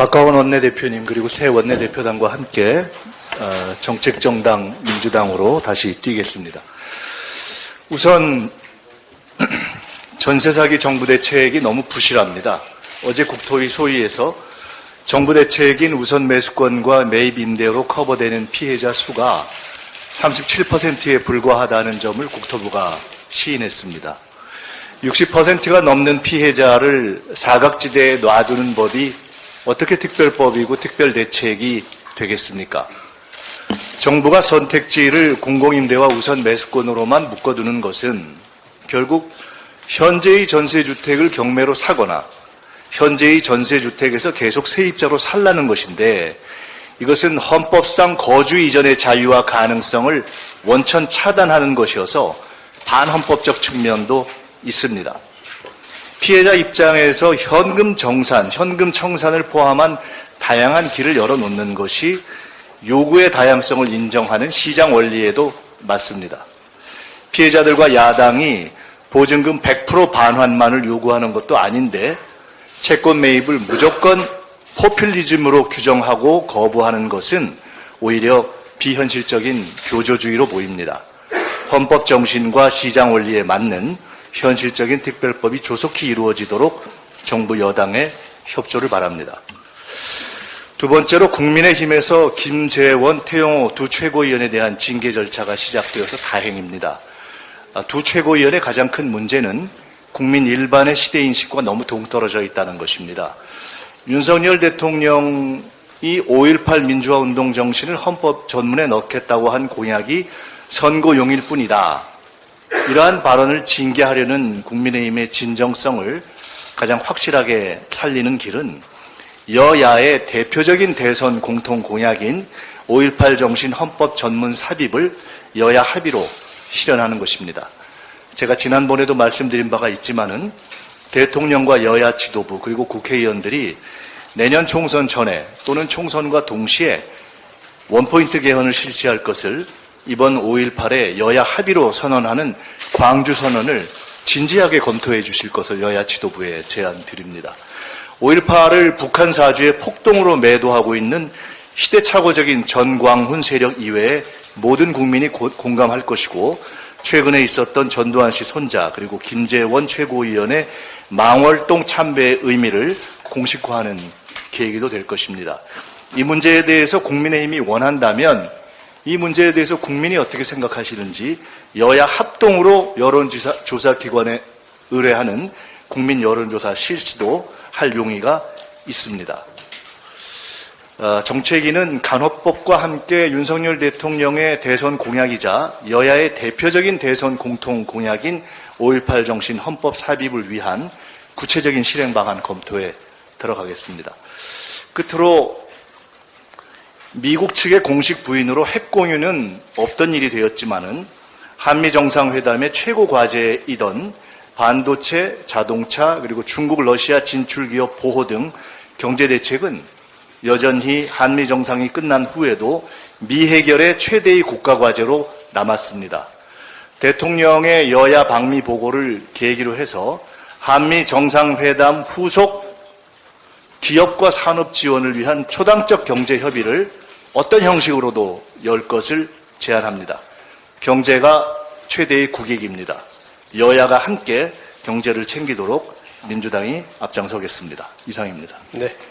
박가원 원내대표님 그리고 새 원내대표단과 함께 정책정당 민주당으로 다시 뛰겠습니다. 우선 전세 사기 정부 대책이 너무 부실합니다. 어제 국토위 소위에서 정부 대책인 우선 매수권과 매입 임대로 커버되는 피해자 수가 37%에 불과하다는 점을 국토부가 시인했습니다. 60%가 넘는 피해자를 사각지대에 놔두는 법이 어떻게 특별법이고 특별대책이 되겠습니까? 정부가 선택지를 공공임대와 우선 매수권으로만 묶어두는 것은 결국 현재의 전세주택을 경매로 사거나 현재의 전세주택에서 계속 세입자로 살라는 것인데, 이것은 헌법상 거주 이전의 자유와 가능성을 원천 차단하는 것이어서 반헌법적 측면도 있습니다. 피해자 입장에서 현금 정산, 현금 청산을 포함한 다양한 길을 열어놓는 것이 요구의 다양성을 인정하는 시장 원리에도 맞습니다. 피해자들과 야당이 보증금 100% 반환만을 요구하는 것도 아닌데 채권 매입을 무조건 포퓰리즘으로 규정하고 거부하는 것은 오히려 비현실적인 교조주의로 보입니다. 헌법 정신과 시장 원리에 맞는 현실적인 특별법이 조속히 이루어지도록 정부 여당의 협조를 바랍니다. 두 번째로 국민의힘에서 김재원, 태영호 두 최고위원에 대한 징계 절차가 시작되어서 다행입니다. 두 최고위원의 가장 큰 문제는 국민 일반의 시대인식과 너무 동떨어져 있다는 것입니다. 윤석열 대통령이 5.18 민주화운동 정신을 헌법 전문에 넣겠다고 한 공약이 선거용일 뿐이다. 이러한 발언을 징계하려는 국민의힘의 진정성을 가장 확실하게 살리는 길은 여야의 대표적인 대선 공통 공약인 5.18 정신 헌법 전문 삽입을 여야 합의로 실현하는 것입니다. 제가 지난번에도 말씀드린 바가 있지만은 대통령과 여야 지도부 그리고 국회의원들이 내년 총선 전에 또는 총선과 동시에 원포인트 개헌을 실시할 것을 이번 5.18에 여야 합의로 선언하는 광주 선언을 진지하게 검토해 주실 것을 여야 지도부에 제안드립니다. 5.18을 북한 사주의 폭동으로 매도하고 있는 시대착오적인 전광훈 세력 이외에 모든 국민이 공감할 것이고, 최근에 있었던 전두환 씨 손자 그리고 김재원 최고위원의 망월동 참배의 의미를 공식화하는 계기도 될 것입니다. 이 문제에 대해서 국민의힘이 원한다면 이 문제에 대해서 국민이 어떻게 생각하시는지 여야 합동으로 여론조사기관에 의뢰하는 국민 여론조사 실시도 할 용의가 있습니다. 정책위는 간호법과 함께 윤석열 대통령의 대선 공약이자 여야의 대표적인 대선 공통 공약인 5.18 정신 헌법 삽입을 위한 구체적인 실행 방안 검토에 들어가겠습니다. 끝으로 미국 측의 공식 부인으로 핵 공유는 없던 일이 되었지만은 한미 정상회담의 최고 과제이던 반도체, 자동차 그리고 중국, 러시아 진출 기업 보호 등 경제 대책은 여전히 한미 정상이 끝난 후에도 미해결의 최대의 국가 과제로 남았습니다. 대통령의 여야 방미 보고를 계기로 해서 한미 정상회담 후속 기업과 산업 지원을 위한 초당적 경제 협의를 어떤 형식으로도 열 것을 제안합니다. 경제가 최대의 국익입니다. 여야가 함께 경제를 챙기도록 민주당이 앞장서겠습니다. 이상입니다. 네.